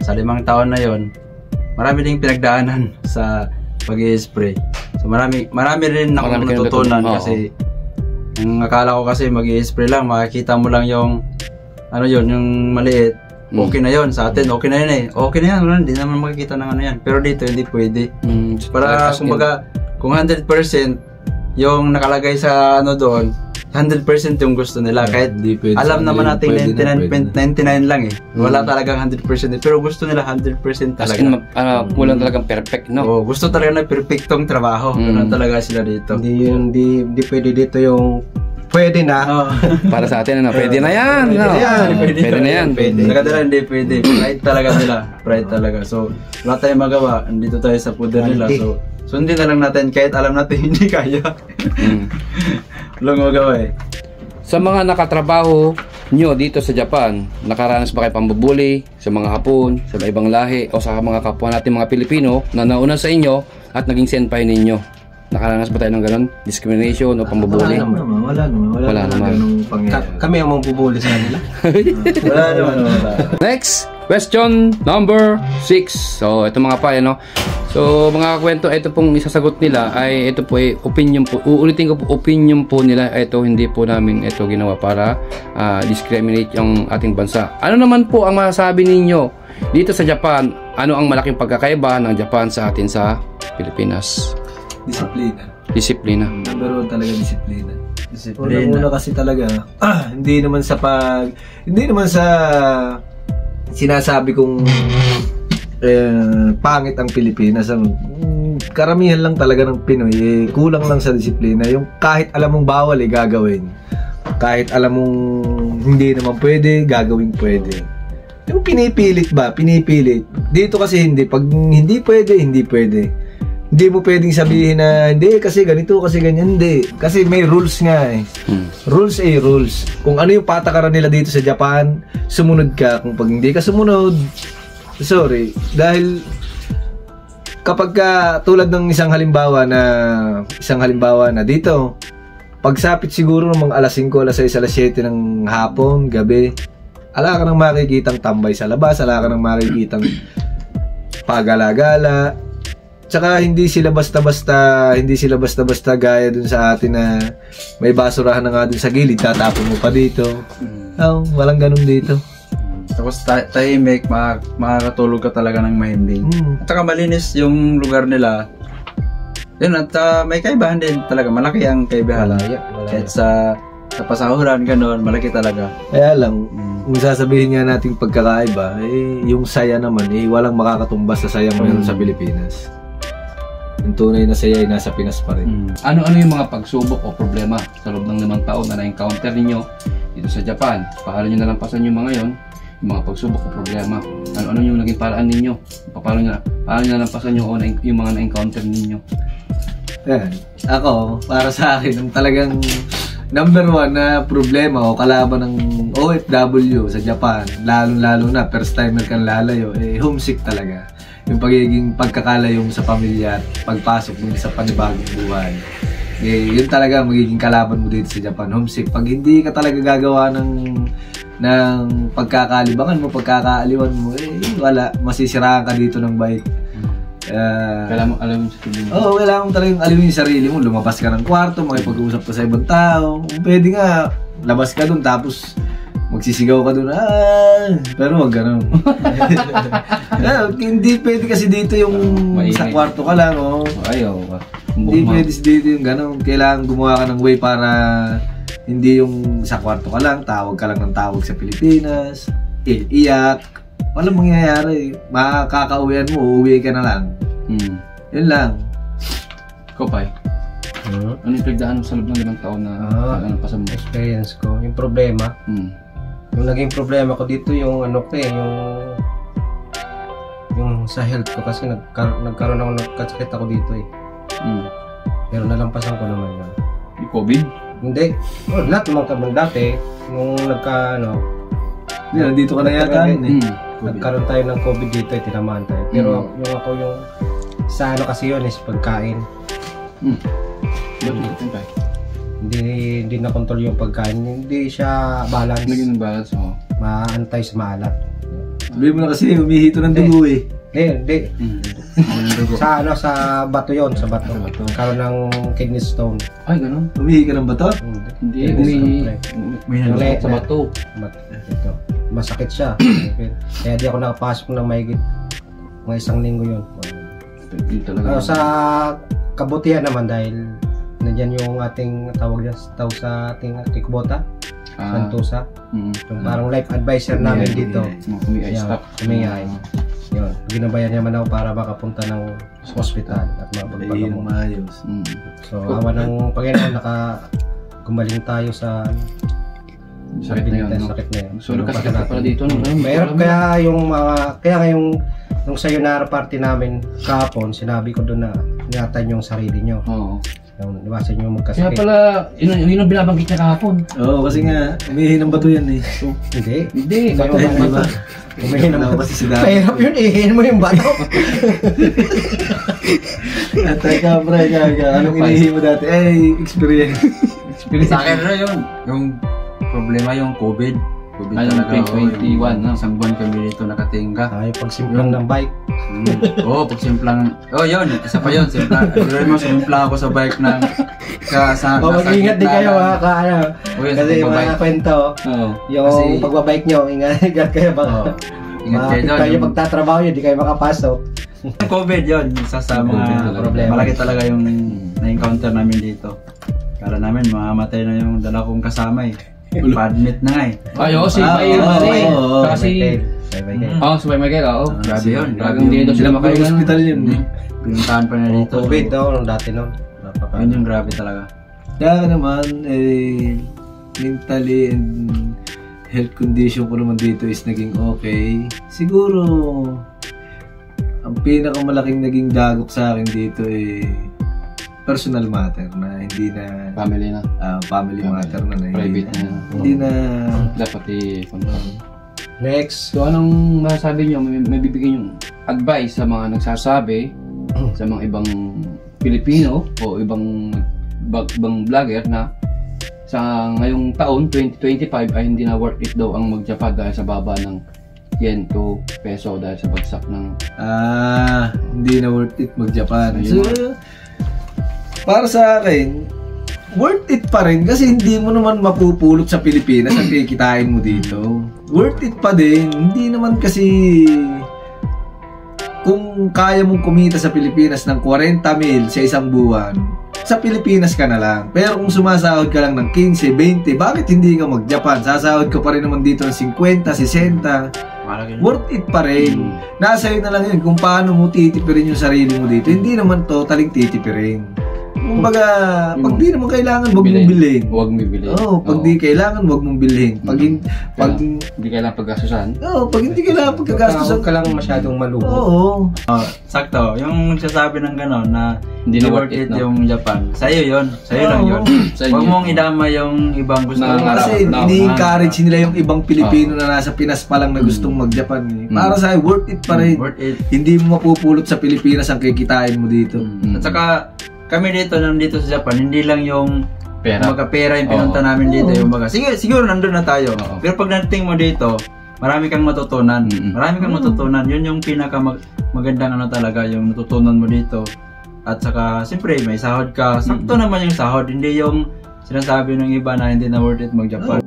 sa 5 taon na yon, marami ding pinagdaanan sa pag-i-spray. So marami rin akong natutunan kasi yung akala ko kasi mag-i-spray lang, makikita mo lang yung ano yun, yung maliit. Okay na yon sa atin, okay na yun eh. Okay na yan, hindi naman makikita ng ano yan. Pero dito hindi pwede. Para kumbaga, kung 100% yung nakalagay sa ano doon, 100% yung gusto nila. Kahit alam naman natin 99.99 lang eh. Wala talagang 100% eh. Pero gusto nila 100% talaga. Walang talagang perfect, no? Oo, gusto talaga na perfectong trabaho. Ganun talaga sila dito. Hindi pwede dito yung pwede na. Para sa atin, ano? Pwede na yan. Pwede na yan. Sa kanila hindi pwede. Pride talaga nila. Pride talaga. So, wala tayong magawa. Andito tayo sa puder nila. So, sundin na lang natin kahit alam natin hindi kaya. Walang magawa eh. Sa mga nakatrabaho nyo dito sa Japan, nakaranas ba kayo pambubuli sa mga Hapon, sa ibang lahi, o sa mga kapwa natin mga Pilipino na nauna sa inyo at naging senpai ninyo? Nakaranas ba tayo ng ganun? Discrimination o pambubuli? Wala naman. Kami ang mambubuli sa kanila. Wala naman. Next, question number 6. So, ito mga pa, no? So, mga kwento, ito pong isasagot nila ay ito po ay opinion po. Uulitin ko po, opinion po nila. Ito, hindi po namin ito ginawa para discriminate yung ating bansa. Ano naman po ang masasabi ninyo dito sa Japan? Ano ang malaking pagkakaiba ng Japan sa atin sa Pilipinas? Disiplina. Number 1 talaga disiplina. Una kasi talaga, hindi naman sa sinasabi kong pangit ang Pilipinas. Karamihan lang talaga ng Pinoy kulang lang sa disiplina. Yung kahit alam mong bawal gagawin. Kahit alam mong hindi naman pwede, gagawin pwede. Yung pinipilit ba? Pinipilit. Dito kasi hindi. Pag hindi pwede, hindi pwede. Hindi mo pwedeng sabihin na hindi kasi ganito, kasi ganyan. Hindi. Kasi may rules nga eh. Rules rules. Kung ano yung patakaran nila dito sa Japan, sumunod ka. Kung pag hindi ka sumunod, sorry. Dahil kapag tulad ng isang halimbawa na dito, pagsapit siguro ng mga alas 5, alas 6, alas 7 ng hapon, gabi, ala ka nang makikitang tambay sa labas, ala ka nang makikitang pagala-gala. Tsaka hindi sila basta-basta gaya dun sa atin na may basurahan na nga dun sa gilid, tatapon mo pa dito. Walang ganun dito. Tapos tahimik, makakatulog ka talaga ng mahimbing. At saka malinis yung lugar nila. Yun, at may kaibahan din talaga. Malaki ang kaibahan. Kahit sa pasahuran, gano'n, malaki talaga. Kaya lang, kung sasabihin nga natin pagkakaiba, yung saya naman, walang makakatumbas sa sayang meron sa Pilipinas. Yung tunay na saya ay nasa Pinas pa rin. Ano-ano yung mga pagsubok o problema sa loob ng 5 taon na na-encounter ninyo dito sa Japan? Paano nyo nalampasan yung mga yon? Yung mga pagsubok o problema? Ano-ano yung naging paraan ninyo? Paano nyo nalampasan yung mga na-encounter ninyo? Yan. Ako, para sa akin, ang talagang number 1 na problema o kalaban ng OFW sa Japan, lalo na first timer kang lalayo, homesick talaga. Yung pagkakalayong sa pamilya at pagpasok mo sa panibagong buhay. Yun talaga magiging kalaban mo dito sa Japan, homesick. Pag hindi ka talaga gagawa ng pagkakalibangan mo, pagkakaaliwan mo, wala, masisiraan ka dito ng bike. Kailangan mo alamin sa sarili mo. Oo, kailangan mo talagang alamin yung sarili mo. Lumabas ka ng kwarto, makipag-usap ka sa ibang tao. Pwede nga, labas ka dun tapos magsisigaw ka dun, pero wag ganun. Hindi pwede kasi dito yung sa kwarto ka lang, Ayaw. Hindi pwede dito yung ganun. Kailangan gumawa ka ng way para hindi yung sa kwarto ka lang, tawag ka lang ng tawag sa Pilipinas, iyak. Walang mangyayari. Makakauwian mo, uuwi ka na lang. Yun lang. Ikaw, Pai? Ano yung pinagdaan mo sa loob ng 5 taon na pasan mo? Experience ko, yung problema. Yung naging problema ko dito yung yung sa health ko kasi nagkaroon ako nagkasakit ako dito eh. Pero nalampasan ko naman yun. Yung COVID? Hindi. Lahat naman kami dati nung nandito ka na yata nagkaroon tayo ng COVID dito, tinamaan tayo. Pero yung sa kasi yun is pagkain. Hindi na control yung pagkain. Hindi siya balance. Naging balance mo. Maantay sa maalat. Sabi mo na kasi humihito ng dugo eh. Hindi. Sa sa bato yon, sa bato. Karon ng kidney stone. Ay, ganun. Humihi ka ng bato? Hindi, may sa bato. Ito. Masakit siya. Kaya di ako nakapasok ng mahigit mga 1 linggo yun. Sa kabutihan naman dahil nandyan yung ating tawag sa ating kikbota. Santosa. Yung parang life advisor namin dito. Kumingay. Yun. Ginabayan niya man ako para makapunta ng hospital at mapagpagamot. So, awa ng Panginoon, gumaling tayo sa sakit na yun. Sakit na yun. So, nagkasakit pala dito. Mahirap kaya yung nung sayonara party namin kahapon, sinabi ko doon na ingatan yung sarili nyo. Oo. Iwasan nyo magkasakit. Kaya pala, yun ang binabanggit niya kahapon. Oo, kasi nga, umihi ng bato yan eh. Hindi. Bato ng bato. Umihi ng bato. Kasi si Dati. Mahirap yun, ihihin mo yung bato. Teka, pre, anong inihi mo dati? Experience. Sa akin rin yun. Yung problema yung COVID. Ay, talaga. 2021, no? Isang buwan kami dito nakatingga. Ay, pagsimplang ng bike. Pagsimplang. Yun. Isa pa yun. Simplang ako sa bike ng mag-ingat din kayo kasi mga kwento. Yung pagbabike nyo, ingat kayo baka. Ingat kayo pagtatrabaho nyo, di kayo makapasok. COVID yun. Isa sa mga problema. Malaki talaga yung na-encounter namin dito. Kala namin mamamatay na yung dala kong kasama eh. Pa-admit na nga eh. Si Michael. Grabe yun. Hindi daw sila makain. Hospital yun eh. Pinuntahan pa na dito. COVID daw, nung dati nun. Yun yung grabe talaga. Kaya naman, mentally and health condition ko naman dito is naging okay. Siguro, ang pinakamalaking naging dagok sa akin dito personal matter na hindi na family na. Family matter na private na. Hindi na dapat Next. So anong masasabi niyo, may bibigyan yung advice sa mga nagsasabi sa mga ibang Pilipino o ibang vlogger na sa ngayong taon 2025 ay hindi na worth it daw ang mag-Japan dahil sa baba ng yen to peso dahil sa bagsak ng hindi na worth it mag-Japan. So, para sa akin, worth it pa rin kasi hindi mo naman mapupulot sa Pilipinas ang kikitain mo dito. Worth it pa din. Hindi naman kasi kung kaya mong kumita sa Pilipinas ng 40,000 sa isang buwan, sa Pilipinas ka na lang. Pero kung sumasahod ka lang ng 15, 20, bakit hindi ka mag-Japan? Sasahod ka pa rin naman dito ng 50, 60. Worth it pa rin. Nasa iyo na lang yun kung paano mo titipirin yung sarili mo dito. Hindi naman totaling titipirin. Kumbaga, pag di naman kailangan, wag mong bilhin. Huwag mong bilhin. Pag di kailangan, wag mong bilhin. Pag hindi kailangan paggastusan. Pag hindi kailangan paggastusan. Huwag ka lang masyadong maluho. Sakto. Yung sasabi ng gano'n na hindi na worth it yung Japan. Sa'yo yun. Sa'yo lang yun. Huwag mong idama yung ibang gusto ng kasi ini-encourage nila yung ibang Pilipino na nasa Pinas pa lang na gustong mag-Japan. Para sa'yo, worth it pa rin. Hindi mo mapupulot sa Pilipinas ang kikitain mo dito. At saka, kami dito, nandito sa Japan, hindi lang yung pera yung pinunta namin dito. Yung siguro nandun na tayo. Pero pag nadating mo dito, marami kang matutunan. Yun yung pinaka magandang talaga, yung natutunan mo dito. At saka, siyempre, may sahod ka. Sakto naman yung sahod. Hindi yung sinasabi ng iba na hindi na worth it mag-Japan.